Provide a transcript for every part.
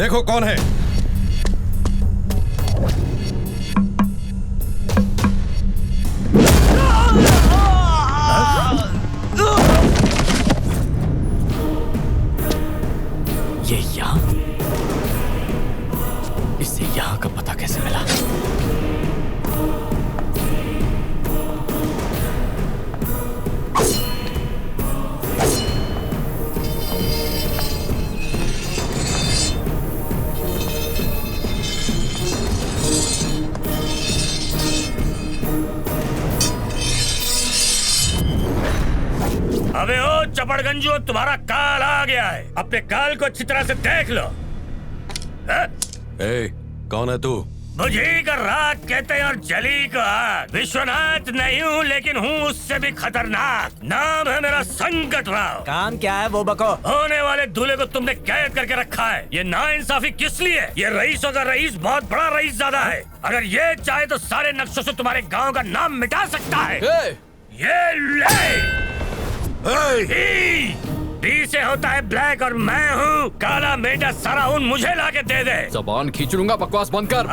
देखो कौन है। ये यहाँ? इससे यहाँ का पता कैसे मिला? अबे ओ चपड़गंजू, तुम्हारा काल आ गया है। अपने काल को अच्छी तरह से देख लो। ए, कौन है तू? बुझी का रात कहते हैं और जली का आग। विश्वनाथ नहीं हूँ, लेकिन हूँ उससे भी खतरनाक। नाम है मेरा संकट राव। काम क्या है वो बको? होने वाले दूल्हे को तुमने कैद करके रखा है। ये नाइंसाफी किस लिए? ये रईसों का रईस बहुत बड़ा रईस ज्यादा है। अगर ये चाहे तो सारे नक्शों से तुम्हारे गाँव का नाम मिटा सकता है। ये ले डी से होता है ब्लैक और मैं हूँ काला। मेटा सारा ऊन मुझे लाके दे दे। जबान खींच लूंगा, बकवास बंद कर।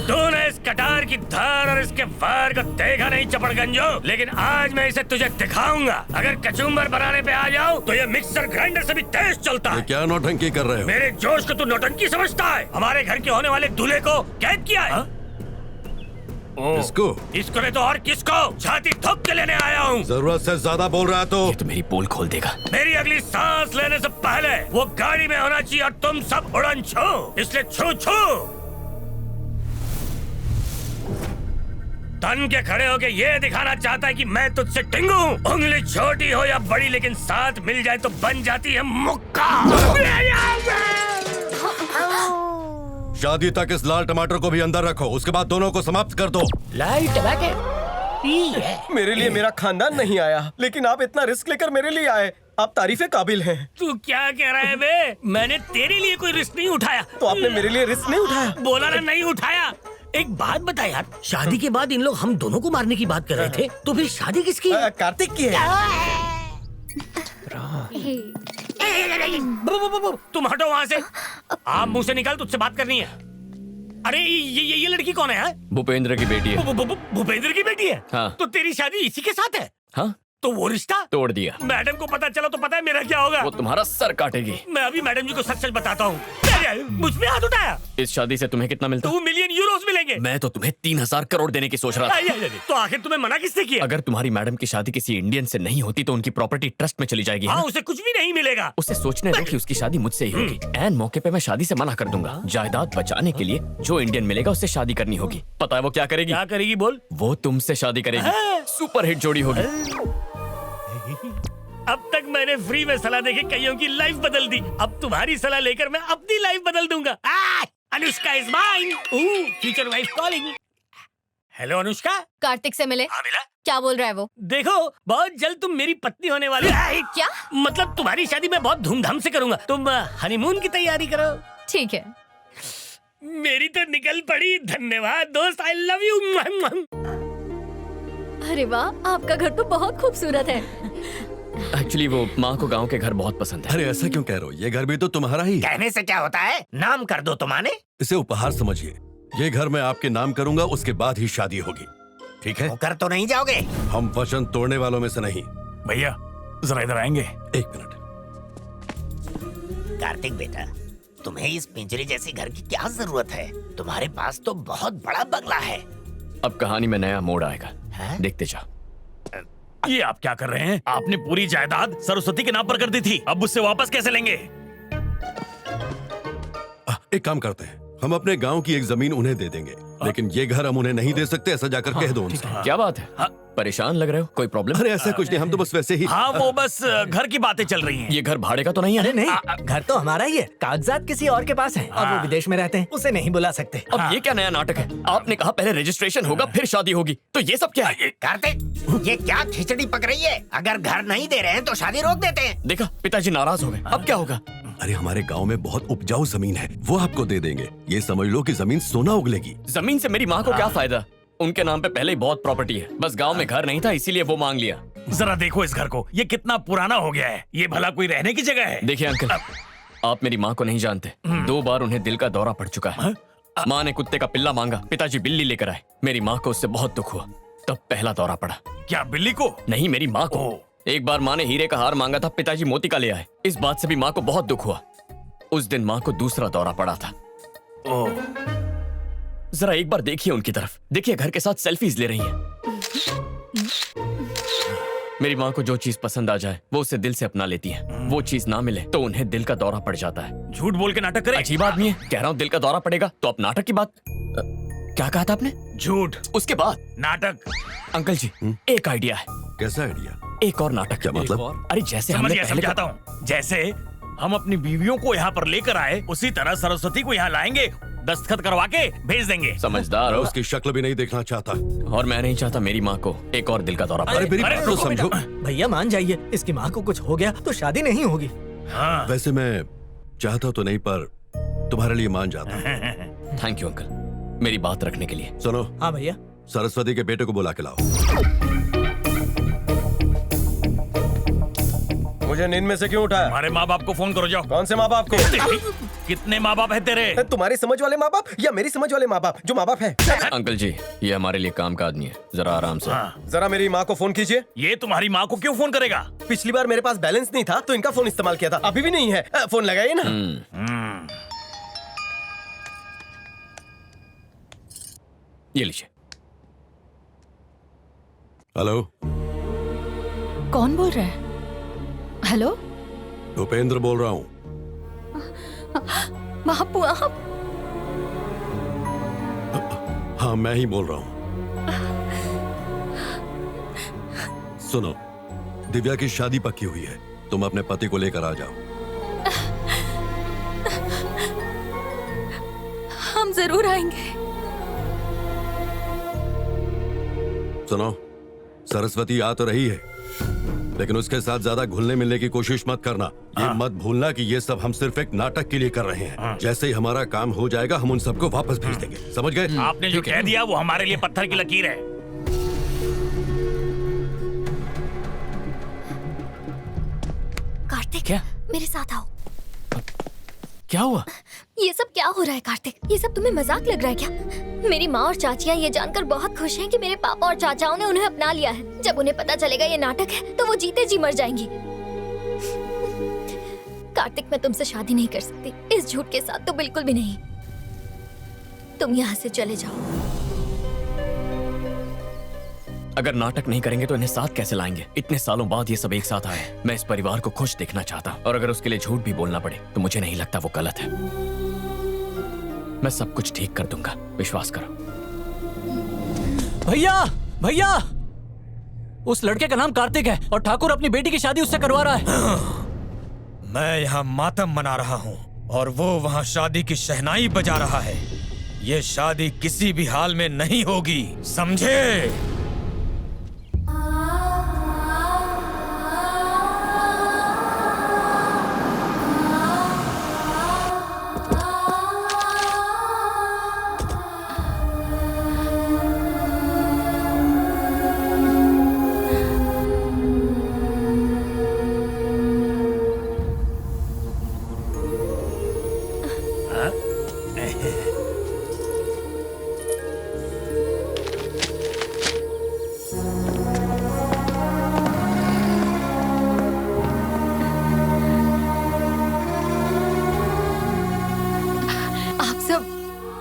तूने इस कटार की धार और इसके वार को देखा नहीं चपड़गंजो, लेकिन आज मैं इसे तुझे दिखाऊंगा। अगर कचुम्बर बनाने पे आ जाओ तो ये मिक्सर ग्राइंडर से भी तेज चलता है। क्या नौटंकी कर रहे हो? मेरे जोश को तू नौटंकी समझता है? हमारे घर के होने वाले दूल्हे को कैद किया है। इसको नहीं तो और किसको? छाती ठोक के लेने आया हूँ। जरूरत से ज्यादा बोल रहा है तो ये तो मेरी पोल खोल देगा। मेरी अगली सांस लेने से पहले वो गाड़ी में होना चाहिए और तुम सब उड़न छू। इसलिए छू छू तन के खड़े होके ये दिखाना चाहता है कि मैं तुझसे टिंगू। उंगली छोटी हो या बड़ी, लेकिन साथ मिल जाए तो बन जाती है मुक्का। शादी तक इस लाल टमाटर को भी अंदर रखो, उसके बाद दोनों को समाप्त कर दो। लाल टमाटर? मेरे लिए मेरा खानदान नहीं आया, लेकिन आप इतना रिस्क लेकर मेरे लिए आए। आप तारीफे काबिल हैं। तू क्या कह रहा है बे? मैंने तेरे लिए कोई रिस्क नहीं उठाया। तो आपने मेरे लिए रिस्क नहीं उठाया? बोला ना, नहीं उठाया। एक बात बता यार, शादी के बाद इन लोग हम दोनों को मारने की बात कर रहे थे, तो फिर शादी किसकी? कार्तिक की है। तुम हटो वहाँ से। आप मुंह से निकाल, तुझसे बात करनी है। अरे ये लड़की कौन है? भूपेंद्र की बेटी है। भूपेंद्र की बेटी है? हाँ। तो तेरी शादी इसी के साथ है? हाँ। तो वो रिश्ता तोड़ दिया। मैडम को पता चला तो पता है मेरा क्या होगा? वो तुम्हारा सर काटेगी। मैं अभी मैडम जी को सच सच बताता हूँ। मुझ पे हाथ उठाया। इस शादी से तुम्हें कितना मिलता? 2 मिलियन यूरोस मिलेंगे। मैं तो तुम्हें 3000 करोड़ देने की सोच रहा था। तो आखिर तुम्हें मना किसने किया? अगर तुम्हारी मैडम की शादी किसी इंडियन से नहीं होती तो उनकी प्रॉपर्टी ट्रस्ट में चली जाएगी। हाँ, उसे कुछ भी नहीं मिलेगा। उसे सोचने दो कि उसकी शादी मुझसे ही होगी। एन मौके पे मैं शादी से मना कर दूंगा। जायदाद बचाने के लिए जो इंडियन मिलेगा उससे शादी करनी होगी। पता है वो क्या करेगी? क्या करेगी बोल? वो तुमसे शादी करेगी। सुपर हिट जोड़ी होगी। अब तक मैंने फ्री में सलाह देके कईयों की लाइफ बदल दी। अब तुम्हारी सलाह लेकर मैं अपनी लाइफ बदल दूंगा। Anushka is mine. Future wife calling. Hello Anushka. Kartik से मिले? हाँ मिला। क्या बोल रहा है वो? देखो, बहुत जल्द तुम मेरी पत्नी होने वाली हो। क्या? मतलब तुम्हारी शादी मैं बहुत धूमधाम से करूंगा। तुम हनीमून की तैयारी करो। ठीक है। मेरी तो निकल पड़ी। धन्यवाद दोस्त, आई लव यू। अरे वाह, आपका घर तो बहुत खूबसूरत है। एक्चुअली वो माँ को गांव के घर बहुत पसंद है। अरे ऐसा क्यों कह रहे हो? ये घर भी तो तुम्हारा ही है। कहने से क्या होता है? नाम कर दो तुम्हारे। इसे उपहार समझिए। ये घर मैं आपके नाम करूंगा, उसके बाद ही शादी होगी। ठीक है? कर तो नहीं जाओगे? हम वचन तोड़ने वालों में से नहीं। भैया जरा इधर आएंगे? 1 मिनट। कार्तिक बेटा, तुम्हें इस पिंजरे जैसे घर की क्या जरूरत है? तुम्हारे पास तो बहुत बड़ा बंगला है। अब कहानी में नया मोड़ आएगा। देखते जाओ। ये आप क्या कर रहे हैं? आपने पूरी जायदाद सरस्वती के नाम पर कर दी थी, अब उससे वापस कैसे लेंगे? एक काम करते हैं, हम अपने गांव की एक जमीन उन्हें दे देंगे, लेकिन ये घर हम उन्हें नहीं दे सकते। ऐसा जाकर कह दो उनसे। क्या बात है? परेशान लग रहे हो? कोई प्रॉब्लम? अरे ऐसा कुछ नहीं, हम तो बस वैसे ही। हाँ, वो बस घर की बातें चल रही हैं। ये घर भाड़े का तो नहीं है? अरे नहीं, घर तो हमारा ही है। कागजात किसी और के पास हैं। अब वो विदेश में रहते हैं, उसे नहीं बुला सकते। अब ये क्या नया नाटक है? आपने कहा पहले रजिस्ट्रेशन होगा फिर शादी होगी, तो ये सब क्या है? कार्तिक, ये क्या खिचड़ी पक रही है? अगर घर नहीं दे रहे हैं तो शादी रोक देते हैं। देखा, पिताजी नाराज हो गए। अब क्या होगा? अरे हमारे गांव में बहुत उपजाऊ जमीन है, वो आपको दे देंगे। ये समझ लो कि जमीन सोना उगलेगी। जमीन से मेरी माँ को क्या फायदा? उनके नाम पे पहले ही बहुत प्रॉपर्टी है। बस गांव में घर नहीं था इसीलिए वो मांग लिया। जरा देखो इस घर को, ये कितना पुराना हो गया है। ये भला कोई रहने की जगह है? देखिए अंकल, आप मेरी माँ को नहीं जानते। 2 बार उन्हें दिल का दौरा पड़ चुका है। माँ ने कुत्ते का पिल्ला मांगा, पिताजी बिल्ली लेकर आए। मेरी माँ को उससे बहुत दुख हुआ, तब पहला दौरा पड़ा। क्या बिल्ली को? नहीं, मेरी माँ को। एक बार माँ ने हीरे का हार मांगा था, पिताजी मोती का ले आए। इस बात से भी माँ को बहुत दुख हुआ। उस दिन माँ को दूसरा दौरा पड़ा था। जरा एक बार देखिए उनकी तरफ, देखिए घर के साथ सेल्फीज ले रही हैं। मेरी माँ को जो चीज पसंद आ जाए वो उसे दिल से अपना लेती है। वो चीज ना मिले तो उन्हें दिल का दौरा पड़ जाता है। झूठ बोल के नाटक करे। अजीब आदमी है। कह रहा हूँ दिल का दौरा पड़ेगा तो आप नाटक की बात। क्या कहा था आपने? झूठ। उसके बाद नाटक। अंकल जी, एक आइडिया है। कैसा आइडिया? एक और नाटक। क्या मतलब? अरे जैसे समझ हमने गया, पहले समझाता हूँ। जैसे हम अपनी बीवियों को यहाँ पर लेकर आए, उसी तरह सरस्वती को यहाँ लाएंगे, दस्तखत करवा के भेज देंगे। समझदार हो। उसकी शक्ल भी नहीं देखना चाहता। और मैं नहीं चाहता मेरी माँ को एक और दिल का दौरा पड़े। अरे मेरी अरे, बात तो रुको समझो। भैया मान जाइए, इसकी माँ को कुछ हो गया तो शादी नहीं होगी। हाँ। वैसे मैं चाहता तो नहीं, पर तुम्हारे लिए मान जाता। थैंक यू अंकल, मेरी बात रखने के लिए। सुनो, हाँ भैया। सरस्वती के बेटे को बुला के लाओ। मुझे नींद में से क्यों उठाया? हमारे माँ बाप को फोन करो, जाओ। कौन से माँ बाप को? कितने माँ बाप है तेरे? तुम्हारी समझ वाले माँ बाप या मेरी समझ वाले माँ बाप? जो माँ बाप है। अंकल जी, ये हमारे लिए काम का आदमी है, जरा आराम से। हाँ। जरा मेरी माँ को फोन कीजिए। ये तुम्हारी माँ को क्यों फोन करेगा? पिछली बार मेरे पास बैलेंस नहीं था तो इनका फोन इस्तेमाल किया था, अभी भी नहीं है। फोन लगाइए ना। ये लीजिए। हेलो, कौन बोल रहा है? हेलो भूपेंद्र बोल रहा हूँ। बापू आप? हाँ, मैं ही बोल रहा हूँ। सुनो, दिव्या की शादी पक्की हुई है, तुम अपने पति को लेकर आ जाओ। हम जरूर आएंगे। सुनो, सरस्वती आ तो रही है, लेकिन उसके साथ ज्यादा घुलने मिलने की कोशिश मत करना। ये मत भूलना कि ये सब हम सिर्फ एक नाटक के लिए कर रहे हैं। जैसे ही हमारा काम हो जाएगा हम उन सबको वापस भेज देंगे, समझ गए? आपने जो कह दिया वो हमारे लिए पत्थर की लकीर है। कार्तिक, क्या? मेरे साथ आओ। क्या हुआ? ये सब क्या हो रहा है कार्तिक? ये सब तुम्हें मजाक लग रहा है क्या? मेरी माँ और चाचियाँ ये जानकर बहुत खुश हैं कि मेरे पापा और चाचाओं ने उन्हें अपना लिया है। जब उन्हें पता चलेगा ये नाटक है तो वो जीते जी मर जाएंगी। कार्तिक, मैं तुमसे शादी नहीं कर सकती, इस झूठ के साथ तो बिल्कुल भी नहीं। तुम यहाँ से चले जाओ। अगर नाटक नहीं करेंगे तो इन्हें साथ कैसे लाएंगे? इतने सालों बाद ये सब एक साथ आए। मैं इस परिवार को खुश देखना चाहता हूँ, और अगर उसके लिए झूठ भी बोलना पड़े तो मुझे नहीं लगता वो गलत है। मैं सब कुछ ठीक कर दूंगा, विश्वास करो। भैया, भैया, उस लड़के का नाम कार्तिक है और ठाकुर अपनी बेटी की शादी उससे करवा रहा है। मैं यहाँ मातम मना रहा हूँ और वो वहाँ शादी की शहनाई बजा रहा है। ये शादी किसी भी हाल में नहीं होगी, समझे?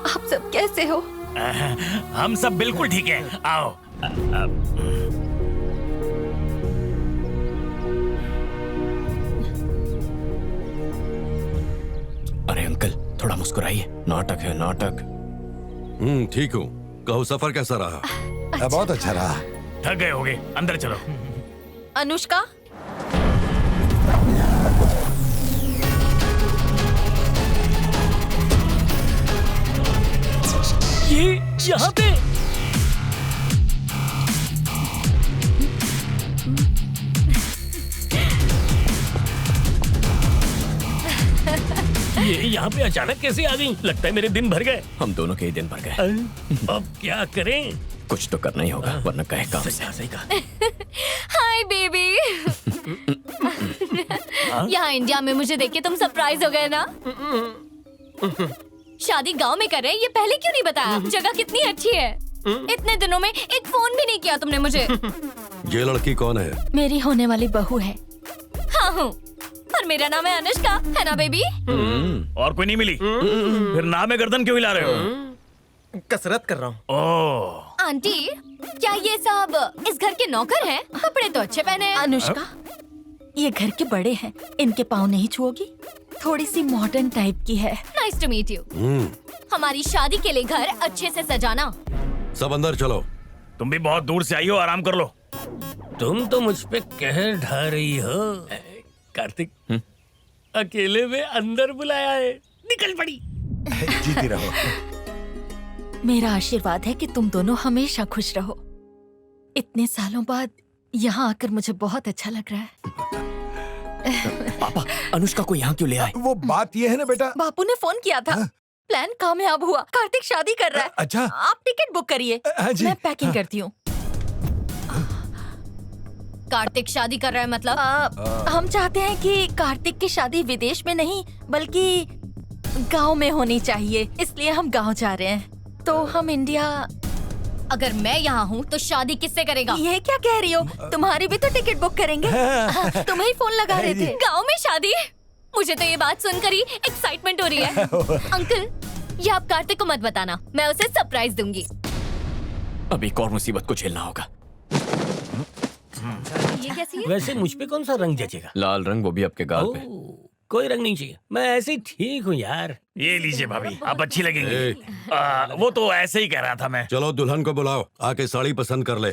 आप सब कैसे हो? हम सब बिल्कुल ठीक है। आओ। अरे अंकल, थोड़ा मुस्कुराइए, नाटक है नाटक। ठीक हूँ। कहो, सफर कैसा रहा? बहुत अच्छा रहा। थक गए होगे, अंदर चलो। अनुष्का, ये यहाँ पे? ये यहाँ पे अचानक कैसे आ गई? लगता है मेरे दिन भर गए। हम दोनों के ही दिन भर गए। अब क्या करें? कुछ तो करना ही होगा, वरना कहे काम से। सही कहा। Hi baby. यहाँ इंडिया में मुझे देख के तुम सरप्राइज हो गए ना? शादी गांव में कर रहे हैं, ये पहले क्यों नहीं बताया? जगह कितनी अच्छी है। इतने दिनों में एक फोन भी नहीं किया तुमने मुझे। ये लड़की कौन है? मेरी होने वाली बहू है। हाँ हूँ, और मेरा नाम है अनुष्का, है ना बेबी? और कोई नहीं मिली? फिर नाम गर्दन क्यों हिला रहे हो? कसरत कर रहा हूँ। ओह, आंटी, क्या ये सब इस घर के नौकर हैं? कपड़े तो अच्छे पहने हैं। अनुष्का, ये घर के बड़े हैं, इनके पाँव नहीं छुओगी? थोड़ी सी मॉडर्न टाइप की है। Nice to meet you. हमारी शादी के लिए घर अच्छे से सजाना। सब अंदर चलो। तुम भी बहुत दूर से आई हो, आराम कर लो। तुम तो मुझ पे कहर ढा रही हो। कार्तिक, अकेले में अंदर बुलाया है, निकल पड़ी। जीती रहो। मेरा आशीर्वाद है कि तुम दोनों हमेशा खुश रहो। इतने सालों बाद यहाँ आकर मुझे बहुत अच्छा लग रहा है। पापा, अनुष्का को यहाँ क्यों ले आए? वो बात ये है ना बेटा। बापू ने फोन किया था। प्लान कामयाब हुआ। कार्तिक शादी कर रहा है। अच्छा। आप टिकट बुक करिए। जी। मैं पैकिंग करती हूँ। कार्तिक शादी कर रहा है मतलब? हम चाहते हैं कि कार्तिक की शादी विदेश में नहीं बल्कि गांव में होनी चाहिए, इसलिए हम गांव जा रहे हैं। तो हम इंडिया। अगर मैं यहाँ हूँ तो शादी किससे करेगा? ये क्या कह रही हो? तुम्हारी भी तो टिकट बुक करेंगे। तुम्हें ही फोन लगा रहे थे। गांव में शादी? मुझे तो ये बात सुनकर ही एक्साइटमेंट हो रही है। अंकल, ये आप कार्तिक को मत बताना, मैं उसे सरप्राइज दूंगी। अब एक और मुसीबत को झेलना होगा। ये कैसी है? वैसे मुझ पे कौन सा रंग जचेगा? लाल रंग, वो भी आपके गाल पे। कोई रंग नहीं चाहिए, मैं ऐसे ही ठीक हूँ यार। ये लीजिए भाभी, आप अच्छी लगेंगी। ए। वो तो ऐसे ही कह रहा था मैं। चलो दुल्हन को बुलाओ, आके साड़ी पसंद कर ले।